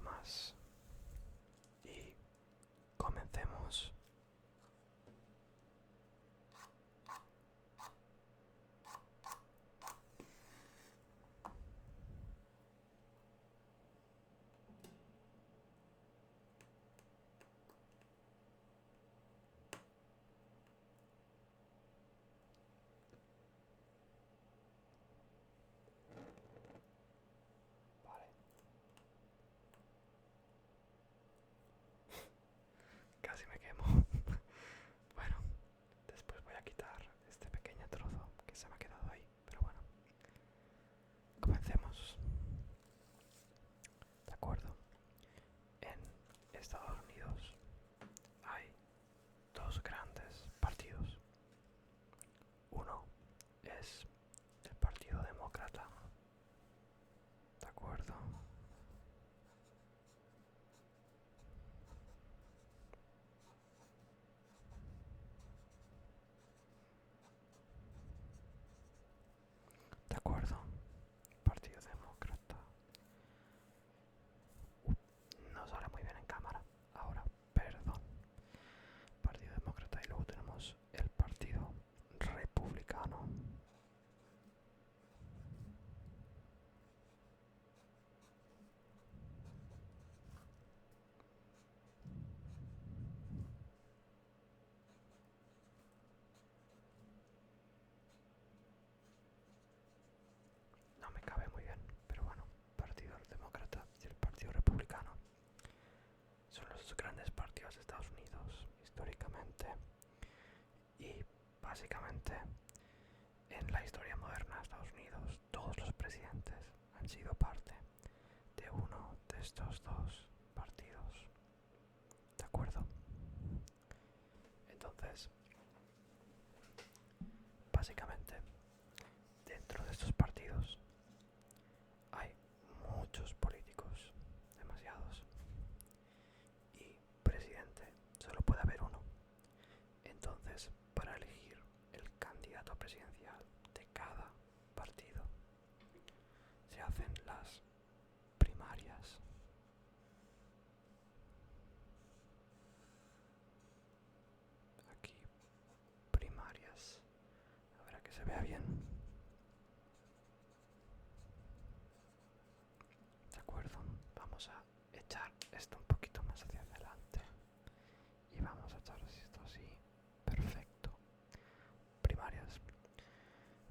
más y comencemos. Vale. Casi me quemo. Bueno, después voy a quitar este pequeño trozo que se me ha quedado ahí, pero bueno. Comencemos. De acuerdo. En Estados Unidos hay dos grandes partidos. Uno es el Partido Demócrata. De acuerdo. De acuerdo. Partido Demócrata. No sale muy bien en cámara. Ahora, perdón. Partido Demócrata y luego tenemos el Partido Republicano. No me cabe muy bien, pero bueno, Partido Demócrata y el Partido Republicano son los dos grandes partidos de Estados Unidos históricamente y básicamente en la historia moderna de Estados Unidos todos los presidentes han sido parte de uno de estos dos partidos. ¿De acuerdo? Entonces, básicamente, dentro de estos partidos hay muchos políticos, demasiados, y presidente solo puede haber uno. Entonces, para elegir el candidato presidencial de cada partido, se hacen las primarias. Aquí, primarias. A ver, a que se vea bien. De acuerdo, vamos a echar esto un poquito más hacia adelante y vamos a echar esto así. Perfecto. Primarias.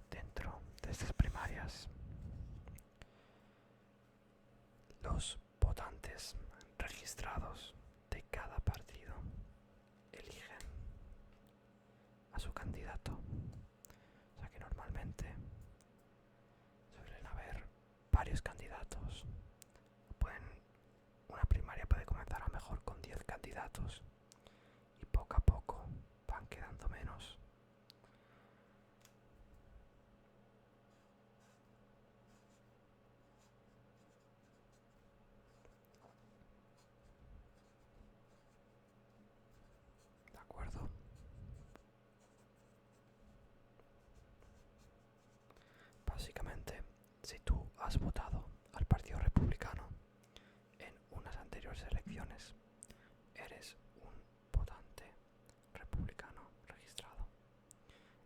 Dentro de estas primarias, los votantes registrados de cada partido eligen a su candidato. O sea que normalmente suelen haber varios candidatos. Una primaria puede comenzar a lo mejor con 10 candidatos y poco a poco van quedando menos. ¿De acuerdo? Básicamente, si tú has votado al Partido Republicano en unas anteriores elecciones, eres un votante republicano registrado.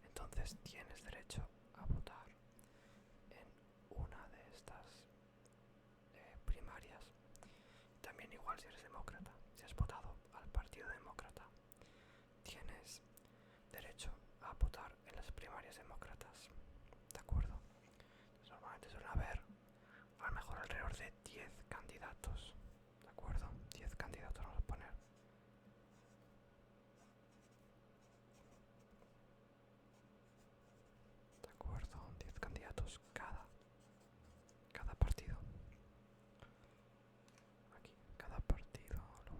Entonces tienes derecho a votar en una de estas primarias. También igual si eres demócrata, si has votado al Partido Demócrata, tienes derecho a votar en las primarias demócratas. ¿De acuerdo? Entonces, normalmente suelen haber a lo mejor alrededor de 10 candidatos. ¿De acuerdo? 10 candidatos vamos a poner. ¿De acuerdo? 10 candidatos cada partido. Aquí, cada partido lo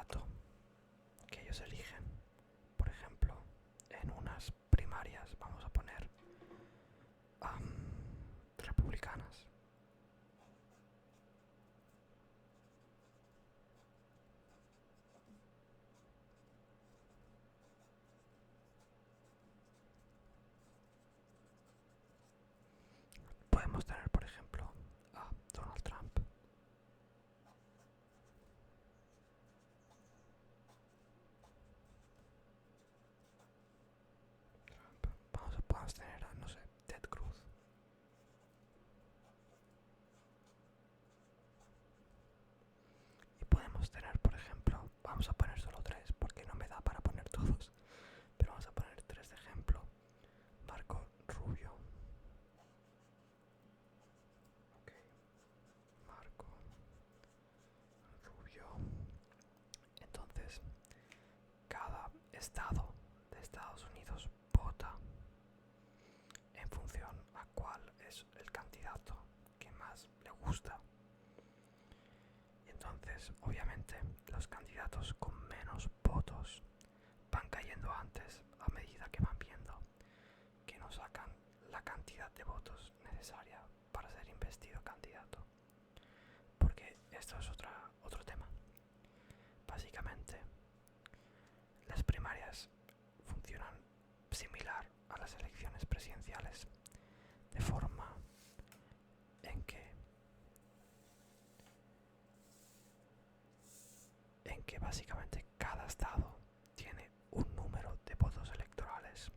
candidato que ellos eligen. Por ejemplo, en unas primarias vamos a poner republicanas. Podemos tener, por ejemplo, a Donald Trump. Podemos tener a, no sé, Ted Cruz. Y podemos tener, por ejemplo, vamos a poner solo tres porque no me da para poner todos, pero vamos a poner tres de ejemplo. Marco Rubio. Ok, Marco Rubio. Entonces, cada estado de Estados Unidos vota en función a cuál es el candidato que más le gusta. Y entonces, obviamente, los candidatos con menos votos van cayendo antes a medida que van viendo que no sacan la cantidad de votos necesaria para ser investido candidato. Porque esto es otro tema. Básicamente, las primarias funcionan similar a las elecciones presidenciales, de forma en que básicamente cada estado tiene un número de votos electorales.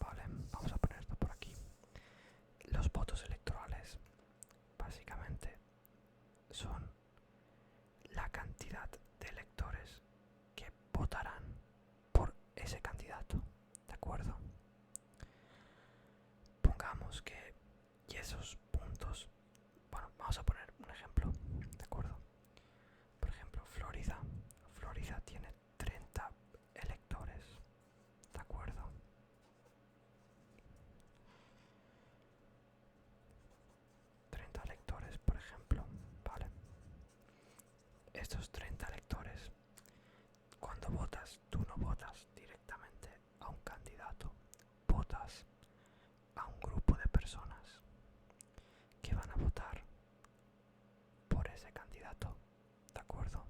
Vale, vamos a poner esto por aquí. Los votos electorales básicamente son la cantidad de electores que votarán por ese candidato, ¿de acuerdo? Pongamos que y esos puntos, bueno, vamos a poner un ejemplo, ¿de acuerdo? Por ejemplo, Florida tiene 30 electores, ¿de acuerdo? Electores, por ejemplo, ¿vale? Estos 30 electores, cuando votas, tú no votas directamente a un candidato, votas a un grupo de personas que van a votar por ese candidato, ¿de acuerdo?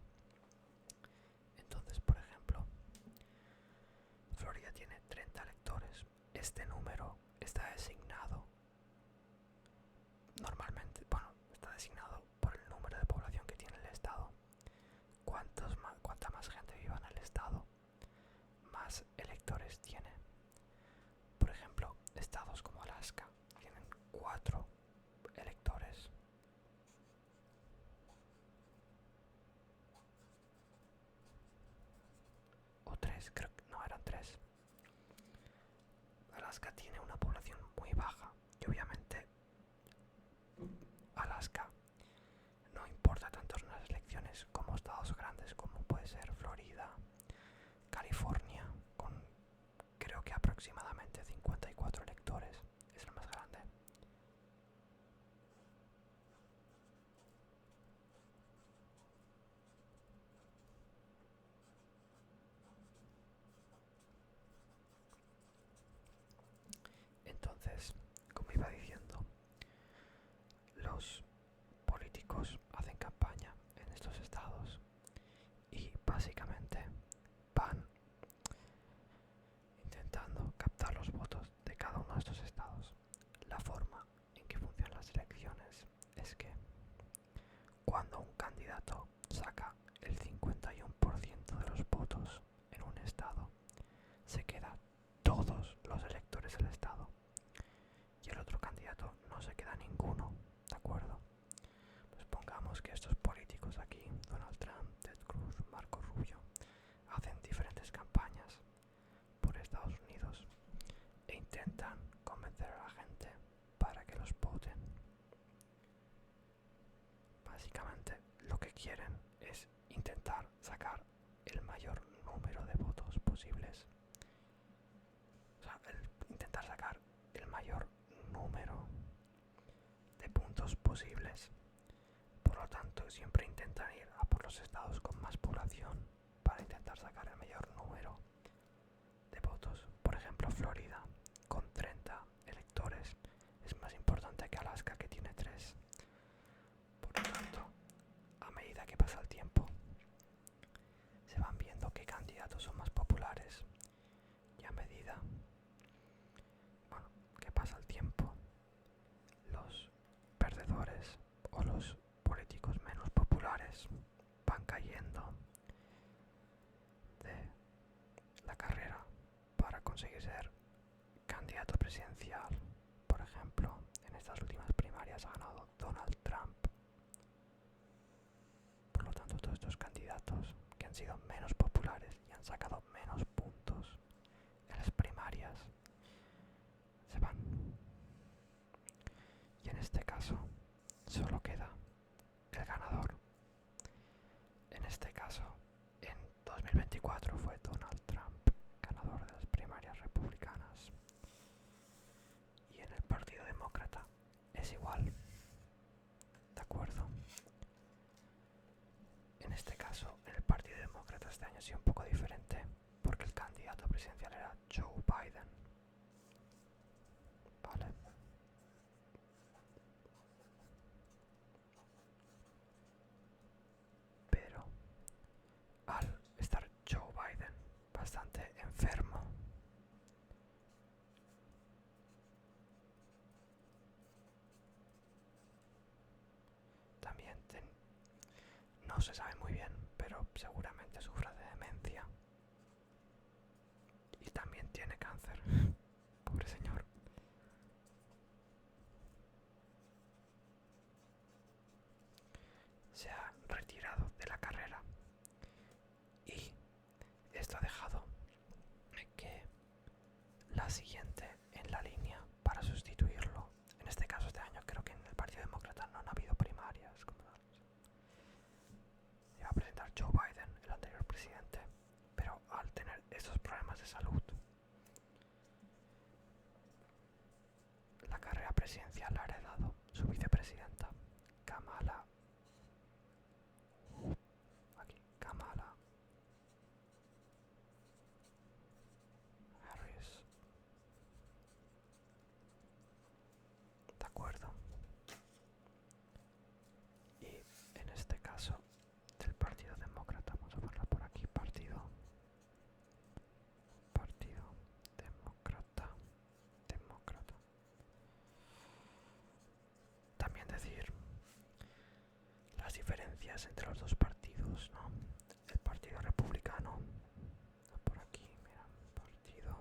Entonces, por ejemplo, Florida tiene 30 electores. Este número está designado normalmente, bueno, está designado por el número de población que tiene el estado. Cuanta más gente viva en el estado, más electores tiene. Por ejemplo, estados como Alaska tienen 4 electores. O 3, creo que no, eran 3. Alaska tiene una población muy baja y obviamente Alaska no importa tanto en las elecciones como estados grandes como puede ser Florida, California, con creo que aproximadamente 54 electores, es el más grande. Entonces, como iba diciendo, los políticos hacen campaña en estos estados y básicamente van intentando captar los votos de cada uno de estos estados. La forma en que funcionan las elecciones es que cuando un candidato saca el 51% de los votos en un estado, se queda todos los electores del estado y el otro candidato no se queda ninguno, ¿de acuerdo? Pues pongamos que estos políticos aquí, Donald Trump, Ted Cruz, Marco Rubio, hacen diferentes campañas por Estados Unidos e intentan convencer a la gente para que los voten. Básicamente lo que quieren es intentar sacar el mayor número de votos posibles. O sea, posibles. Por lo tanto, siempre intentan ir a por los estados con más población para intentar sacar el mayor número de votos. Por ejemplo, Florida, con 30 electores, es más importante que Alaska, que tiene 3. Por lo tanto, a medida que pasa el tiempo, se van viendo qué candidatos son más populares. Y a medida, bueno, que pasa el tiempo, los perdedores o los políticos menos populares van cayendo de la carrera para conseguir ser candidato presidencial. Por ejemplo, en estas últimas primarias ha ganado Donald Trump. Por lo tanto, todos estos candidatos que han sido menos populares y han sacado menos puntos en las primarias se van. Y en este caso solo queda el ganador. En este caso, en 2024 fue Donald Trump, ganador de las primarias republicanas. Y en el Partido Demócrata es igual. ¿De acuerdo? En este caso, en el Partido Demócrata este año ha sido un poco diferente, porque el candidato presidencial era Joe Biden. ¿Vale? Pero al estar Joe Biden bastante enfermo, también no se sabe muy bien, pero seguramente sufre de demencia. Y también tiene cáncer. Pobre señor. Se ha retirado de la carrera. Y esto ha dejado que la siguiente en la línea para sustituirlo, en este caso este año creo que en el Partido Demócrata no han habido primarias como tal. Se iba a presentar Joe Biden, el anterior presidente, pero al tener estos problemas de salud, la carrera presidencial la ha heredado su vicepresidenta, Kamala Harris. ¿De acuerdo? Y en este caso del Partido Demócrata, vamos a ponerlo por aquí, Partido Demócrata. También decir las diferencias entre los dos partidos, ¿no? El Partido Republicano, por aquí, mira, partido.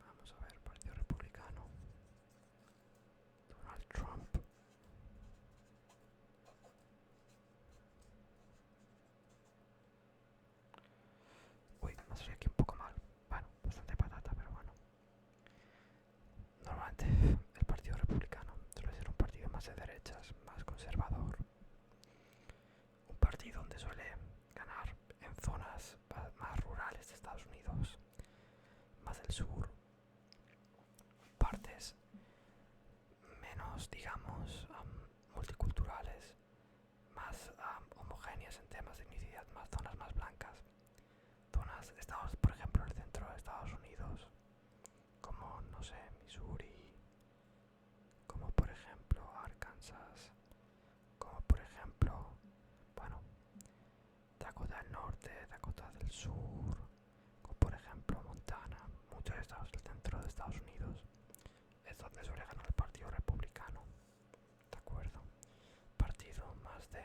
Vamos a ver, Partido Republicano. Donald Trump. Uy, me salió aquí un poco mal. Bueno, bastante patata, pero bueno. Normalmente el Partido Republicano suele ser un partido más de derechas, más conservador. Un partido donde suele ganar en zonas más rurales de Estados Unidos, más del sur, partes menos, digamos, multiculturales, más homogéneas en temas de etnicidad, más zonas más blancas, zonas, estados, por ejemplo, el centro de Estados Unidos, como, no sé, Missouri, como por ejemplo Arkansas, como por ejemplo, bueno, Dakota del Norte, Dakota del Sur, como por ejemplo Montana, muchos estados del centro de Estados Unidos, es donde suele ganar el Partido Republicano. ¿De acuerdo? Partido más de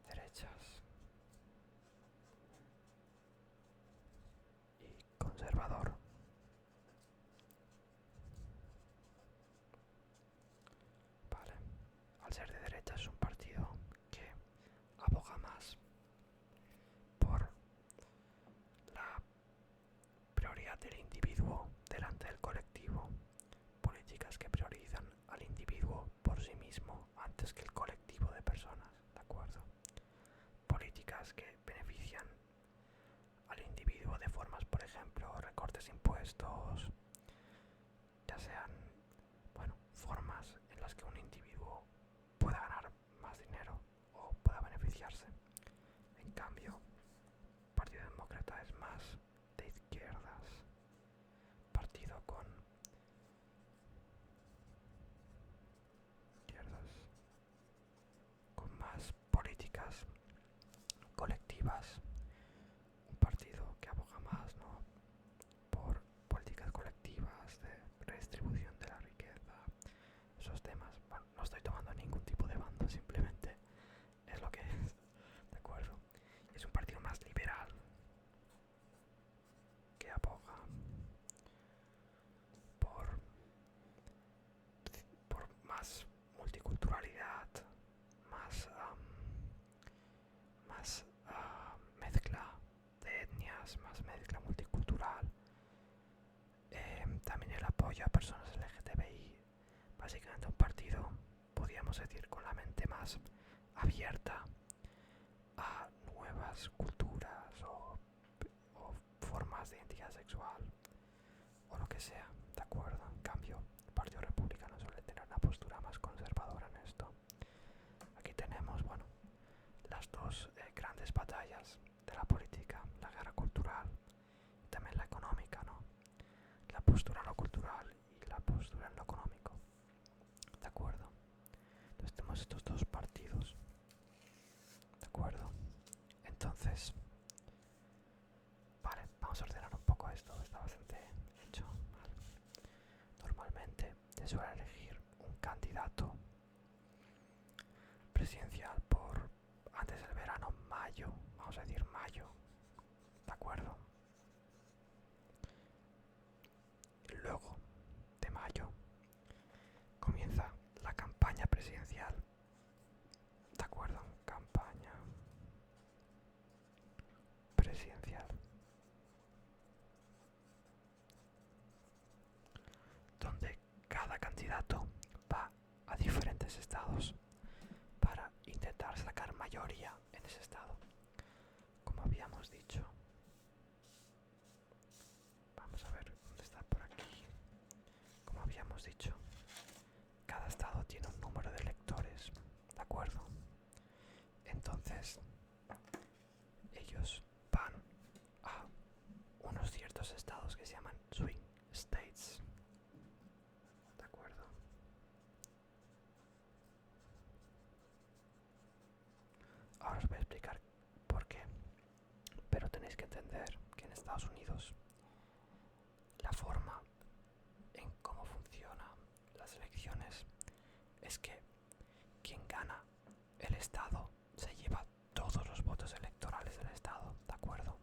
derechas y conservador. Vale. Al ser de derechas es un partido que aboga más por la prioridad del individuo delante del colectivo, políticas estos, ya sean, bueno, formas en las que un individuo pueda ganar más dinero o pueda beneficiarse. En cambio, el Partido Demócrata es más de izquierdas, partido con izquierdas, con más políticas colectivas, un partido que aboga más, ¿no?, por políticas colectivas de redistribución de la riqueza, esos temas. Bueno, no estoy tomando ningún tipo de bando, simplemente es lo que es, ¿de acuerdo? Es un partido más liberal que aboga por, por más multiculturalidad, más, más mezcla de etnias, más mezcla multicultural, también el apoyo a personas LGTBI, básicamente un partido, podríamos decir, con la mente más abierta a nuevas culturas o formas de identidad sexual o lo que sea, ¿de acuerdo? En cambio, el Partido Republicano suele tener una postura más conservadora en esto. Aquí tenemos, bueno, las dos grandes batallas de la política, la guerra cultural y también la económica, ¿no? La postura en lo cultural y la postura en lo económico, ¿de acuerdo? Entonces tenemos estos dos partidos, ¿de acuerdo? Entonces, vale, vamos a ordenar un poco esto, está bastante hecho, ¿vale? Normalmente se suele elegir un candidato presidencial por antes del verano, mayo, vamos a decir mayo, ¿de acuerdo? Y luego de mayo comienza la campaña presidencial, ¿de acuerdo? Campaña presidencial, donde cada candidato va a diferentes estados para intentar sacar mayoría en ese estado. Como habíamos dicho, vamos a ver dónde está por aquí. Como habíamos dicho, cada estado tiene un número de electores, ¿de acuerdo? Entonces, ellos van a unos ciertos estados que se llaman swing states, ¿de acuerdo? Ahora os voy a explicar por qué, pero tenéis que entender que en Estados Unidos la forma en cómo funcionan las elecciones es que quien gana el estado se lleva todos los votos electorales del estado, ¿de acuerdo?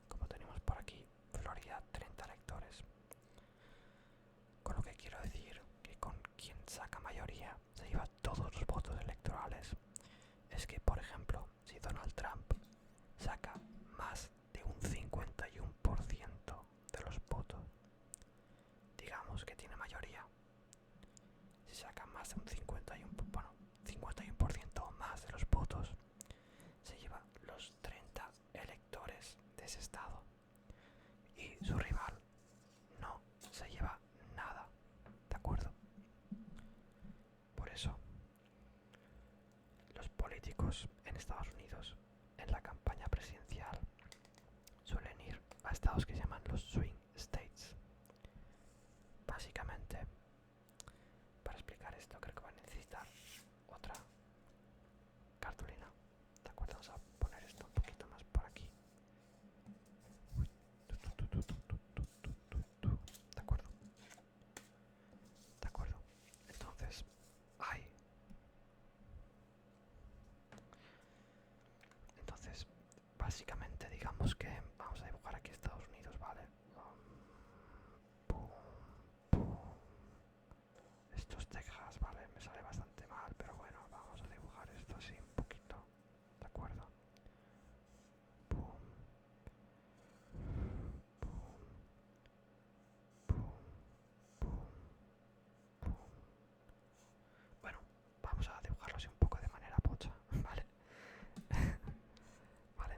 Como tenemos por aquí, Florida, 30 electores. Con lo que quiero decir que con quien saca mayoría se lleva todos los votos electorales. Es que, por ejemplo, si Donald Trump saca más de un 51% de los votos, digamos que tiene mayoría. Si saca más de un 51% o más de los votos, se lleva los 30 electores de ese estado. Y su rival no se lleva nada, ¿de acuerdo? Por eso, los políticos en Estados Unidos, en la campaña presidencial, suelen ir a estados que se llaman los swing states. Básicamente, para explicar esto creo que van a necesitar otra cartulina, ¿de acuerdo? Vamos a poner esto un poquito más por aquí. ¿De acuerdo? ¿De acuerdo? Entonces, entonces, básicamente digamos que vamos a dibujar aquí Estados Unidos, ¿vale? Pum, pum. Esto es Texas, ¿vale? Me sale bastante mal, pero bueno, vamos a dibujar esto así un poquito, ¿de acuerdo? Pum, pum, pum, pum, pum. Bueno, vamos a dibujarlo así un poco de manera pocha, ¿vale? Vale.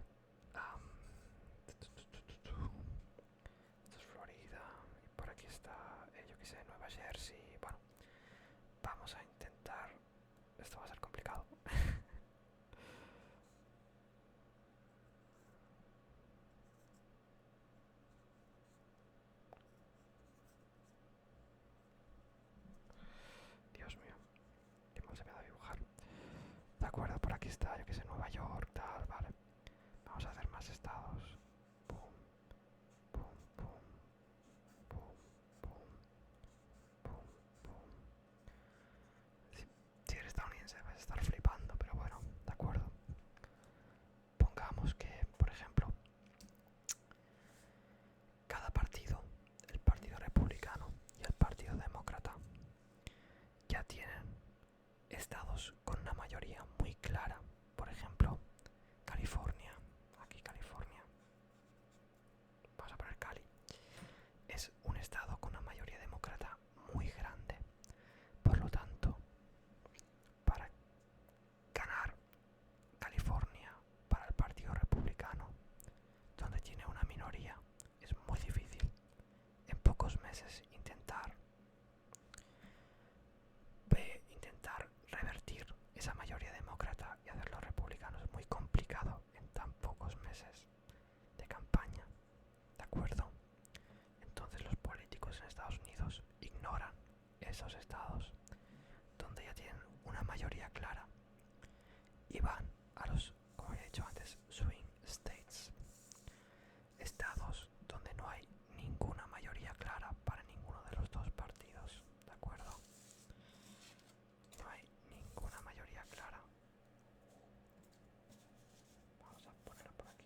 aquí está, yo que sé, Nueva York, tal, vale. Vamos a hacer más estados. Pum, pum, pum, pum, pum, pum, pum. Si eres estadounidense vas a estar flipando, pero bueno, de acuerdo. Pongamos que, por ejemplo, cada partido, el Partido Republicano y el Partido Demócrata, ya tienen estados con una mayoría muy clara. Por ejemplo, California, aquí California, vamos a poner Cali, es un estado con una mayoría demócrata muy grande. Por lo tanto, para ganar California para el Partido Republicano, donde tiene una minoría, es muy difícil. En pocos meses intentar revertir esa mayoría demócrata y hacerlo republicano es muy complicado en tan pocos meses de campaña, ¿de acuerdo? Entonces los políticos en Estados Unidos ignoran esos estados donde ya tienen una mayoría clara y van a los, como he dicho antes, swing states, estados donde no hay ninguna mayoría clara para ninguno de los dos partidos, ¿de acuerdo? No hay ninguna mayoría clara. Vamos a ponerlo por aquí.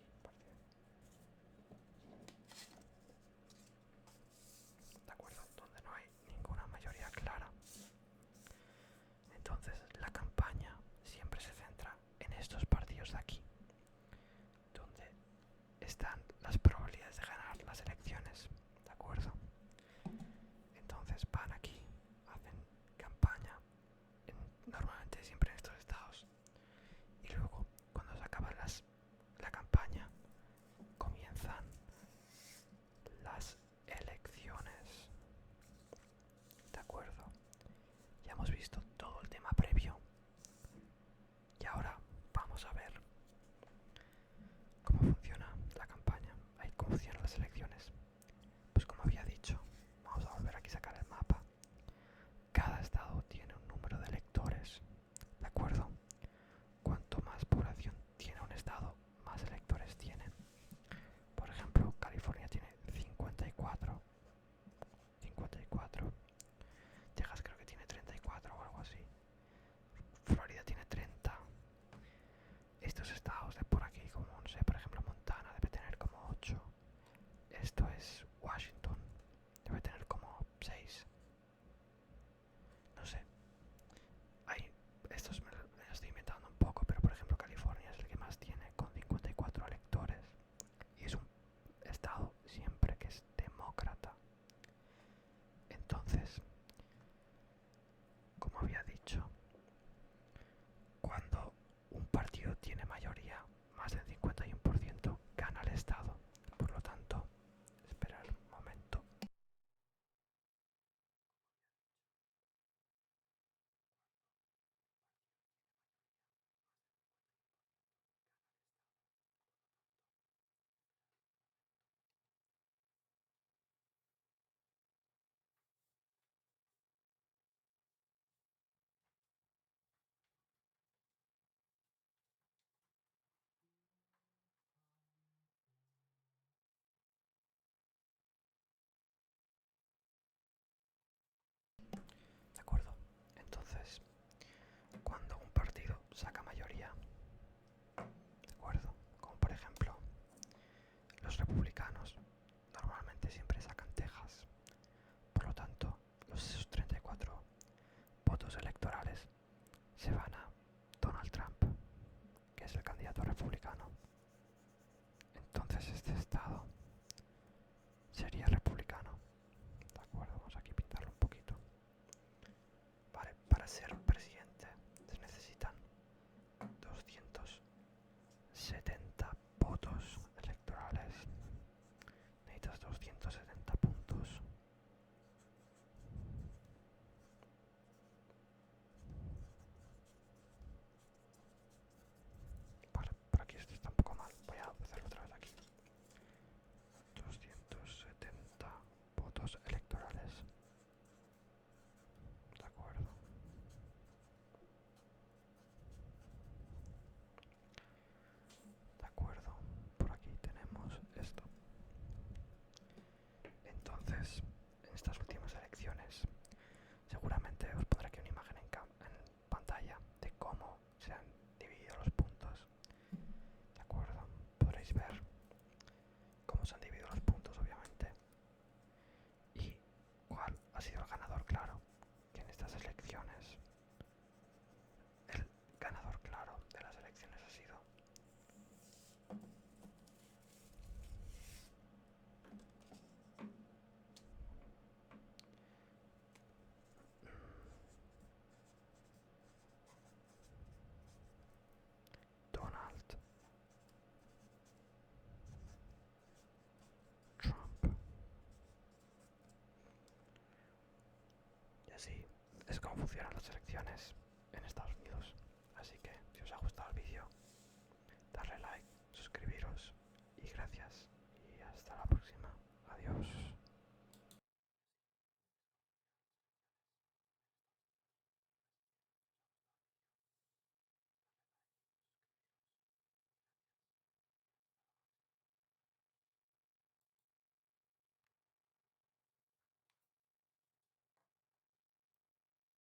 ¿De acuerdo? Donde no hay ninguna mayoría clara. Entonces la campaña siempre se centra en estos partidos de aquí, donde están las probabilidades de ganar las elecciones, ¿de acuerdo? Entonces van aquí, hacen campaña, normalmente siempre en estos estados, y luego cuando se acaba la campaña comienzan las elecciones, ¿de acuerdo? Ya hemos visto todo el tema previo y ahora vamos a ver cómo funciona la campaña, cómo funcionan las elecciones. Pues como había dicho, vamos a volver aquí a sacar el mapa. Cada estado tiene un número de electores, ¿de acuerdo? Cuanto más población tiene un estado, más electores tiene. Por ejemplo, California tiene 54. Texas creo que tiene 34 o algo así. Florida tiene 30. Estos estados de por aquí, como no sé, por ejemplo Montana debe tener como 8. Esto es Washington, debe tener como 6. No sé. Estos me los estoy inventando un poco, pero por ejemplo California es el que más tiene, con 54 electores. Y es un estado siempre que es demócrata. Entonces, como había dicho, cuando un partido tiene mayoría, más del 51%, gana el estado. Por lo tanto, esperar un momento. ¿De acuerdo? Entonces, cuando un partido saca mayoría, ¿de acuerdo? Como por ejemplo, los republicanos normalmente siempre sacan Texas. Por lo tanto, esos 34 votos electorales se van a Donald Trump, que es el candidato republicano. Entonces este estado sería republicano. De acuerdo, vamos aquí a pintarlo un poquito. Vale, para ser presidente se necesitan 270 votos electorales. Necesitas 270 puntos. Vale, por aquí esto está un poco mal. Voy a hacerlo otra vez aquí. 270 las elecciones.